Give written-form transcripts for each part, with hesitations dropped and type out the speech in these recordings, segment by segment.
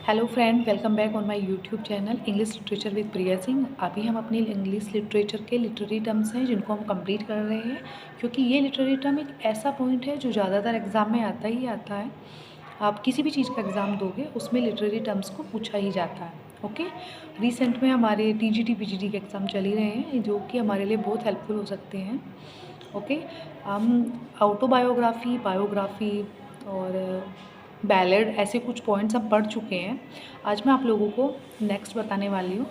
Hello friend, welcome back on my YouTube channel English literature with Priya Singh. अभी हम अपनी English literature के literary terms हैं जिनको हम कंप्लीट कर रहे हैं, क्योंकि ये लिटरेरी टर्म एक ऐसा पॉइंट है जो ज़्यादातर एग्ज़ाम में आता ही आता है। आप किसी भी चीज़ का एग्ज़ाम दोगे उसमें लिटरेरी टर्म्स को पूछा ही जाता है। ओके, रिसेंट में हमारे टीजीटी पीजीटी के एग्ज़ाम चल ही रहे हैं जो कि हमारे लिए बहुत हेल्पफुल हो सकते हैं। ओके, हम ऑटोबायोग्राफी, बायोग्राफी और बैलेड ऐसे कुछ पॉइंट्स हम पढ़ चुके हैं। आज मैं आप लोगों को नेक्स्ट बताने वाली हूँ।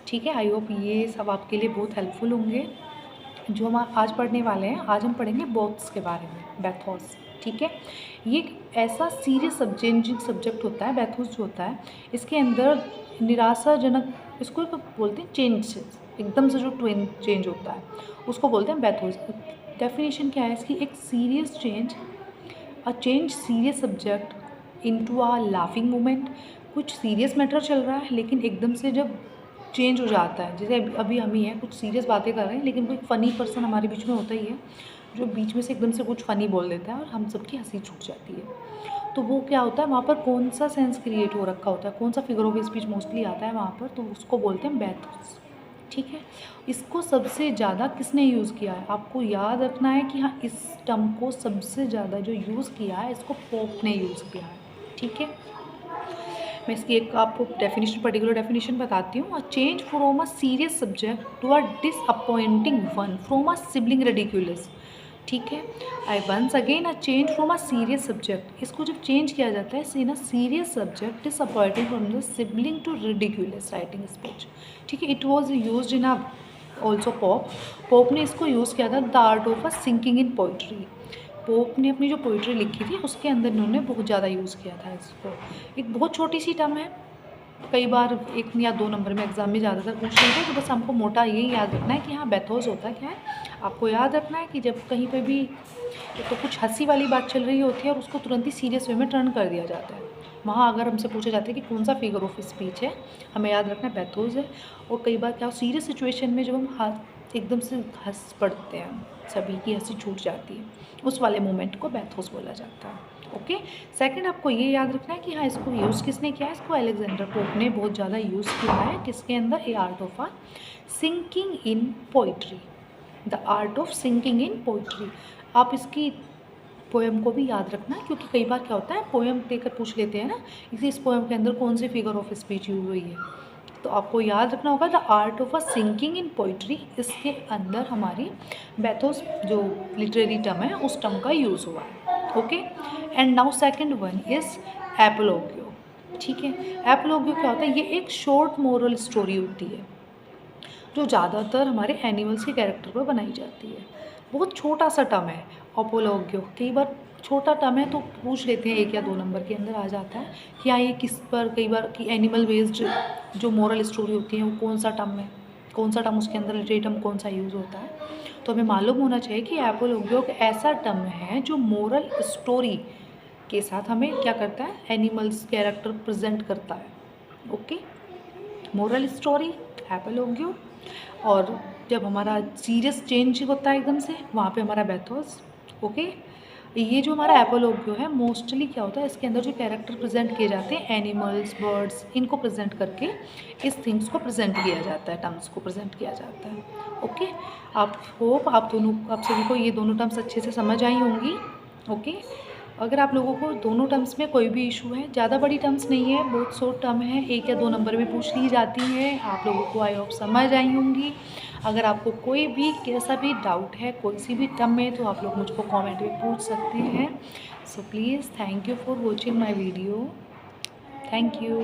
ठीक है, आई होप ये सब आपके लिए बहुत हेल्पफुल होंगे। जो हम आज पढ़ने वाले हैं, आज हम पढ़ेंगे बोथ्स के बारे में, बैथोस। ठीक है, ये एक ऐसा सीरियस सब्जेक्ट होता है, बैथोस जो होता है। इसके अंदर निराशाजनक, इसको बोलते हैं चेंजेस, एकदम से जो चेंज होता है उसको बोलते हैं बैथोस। डेफिनेशन क्या है इसकी? एक serious change, a change serious subject into a laughing moment. कुछ सीरियस मैटर चल रहा है लेकिन एकदम से जब चेंज हो जाता है, जैसे अभी हम ही हैं कुछ सीरियस बातें कर रहे हैं लेकिन कोई फ़नी पर्सन हमारे बीच में होता ही है जो बीच में से एकदम से कुछ फ़नी बोल देता है और हम सबकी हंसी छूट जाती है। तो वो क्या होता है, वहाँ पर कौन सा सेंस क्रिएट हो रखा होता है, कौन सा फिगर ऑफ स्पीच मोस्टली आता है वहाँ पर, तो उसको बोलते हैं बैथोस। ठीक है, इसको सबसे ज़्यादा किसने यूज़ किया है? आपको याद रखना है कि हाँ, इस टर्म को सबसे ज़्यादा जो यूज़ किया है इसको पोप ने यूज़ किया है। ठीक है, मैं इसकी एक आपको डेफिनेशन, पर्टिकुलर डेफिनेशन बताती हूँ। A change from a serious subject to a disappointing one from a sublime ridiculous. ठीक है, I once again, a change from a serious subject, इसको जब चेंज किया जाता है in a serious subject disappointing from the sublime to ridiculous writing speech. ठीक है, it was use in a also Pope ने इसको यूज़ किया था the art of a sinking in poetry. Pope ने अपनी जो पोइट्री लिखी थी उसके अंदर इन्होंने बहुत ज़्यादा यूज़ किया था इसको। एक बहुत छोटी सी टर्म है, कई बार 1 या 2 नंबर में एग्ज़ाम में ज़्यादातर पूछ लेते हैं, तो बस हमको मोटा यही याद रखना है कि हाँ, बैथोस होता क्या है। आपको याद रखना है कि जब कहीं पे भी तो कुछ हँसी वाली बात चल रही होती है और उसको तुरंत ही सीरियस वे में टर्न कर दिया जाता है, वहाँ अगर हमसे पूछा जाता है कि कौन सा फिगर ऑफ स्पीच है, हमें याद रखना है बैथोस है। और कई बार क्या सीरियस सिचुएशन में जब हम एकदम से हँस पड़ते हैं, सभी की हंसी छूट जाती है, उस वाले मोमेंट को बैथोस बोला जाता है। ओके, सेकंड आपको ये याद रखना है कि हाँ, इसको यूज़ किसने किया है? इसको अलेक्जेंडर पोप ने बहुत ज़्यादा यूज़ किया है। किसके अंदर? A art of a sinking in poetry, the art of sinking in poetry. आप इसकी पोएम को भी याद रखना है, क्योंकि कई बार क्या होता है, पोएम देकर पूछ लेते हैं ना, इस पोएम के अंदर कौन सी फिगर ऑफ स्पीच यूज हुई है, तो आपको याद रखना होगा the art of a sinking in poetry. इसके अंदर हमारी बैथोस जो लिटरेरी टर्म है उस टर्म का यूज़ हुआ है। Okay, and now second one is apologue. ठीक है, एपोलॉगियो क्या होता है? ये एक शॉर्ट मोरल स्टोरी होती है जो ज़्यादातर हमारे एनिमल्स के कैरेक्टर पर बनाई जाती है। बहुत छोटा सा टर्म है अपोलॉगियो, कई बार छोटा टर्म है तो पूछ लेते हैं 1 या 2 नंबर के अंदर आ जाता है कि हाँ, ये किस पर, कई बार कि एनिमल बेस्ड जो मोरल स्टोरी होती है वो कौन सा टर्म है, कौन सा टर्म उसके अंदर लिटरेरी टर्म कौन सा यूज़ होता है। तो हमें मालूम होना चाहिए कि एपोलॉगियो एक ऐसा टर्म है जो मोरल स्टोरी के साथ हमें क्या करता है, एनिमल्स कैरेक्टर प्रेजेंट करता है। Okay, moral story, apologue. और जब हमारा सीरियस चेंज होता है एकदम से, वहाँ पे हमारा बैथोस। ओके, ये जो हमारा एपोलॉगियो है मोस्टली क्या होता है, इसके अंदर जो कैरेक्टर प्रेजेंट किए जाते हैं, एनिमल्स, बर्ड्स, इनको प्रेजेंट करके इस थिंग्स को प्रेजेंट किया जाता है, टर्म्स को प्रेजेंट किया जाता है। ओके, आप होप आप सभी को ये दोनों टर्म्स अच्छे से समझ आई होंगी। ओके, अगर आप लोगों को दोनों टर्म्स में कोई भी इशू है, ज़्यादा बड़ी टर्म्स नहीं है, बहुत शॉर्ट टर्म है, 1 या 2 नंबर में पूछ ली जाती है, आप लोगों को आई होप समझ आई होंगी। अगर आपको कोई भी कैसा भी डाउट है कोई सी भी टर्म में, तो आप लोग मुझको कमेंट में पूछ सकते हैं। So please, thank you for watching my video. Thank you.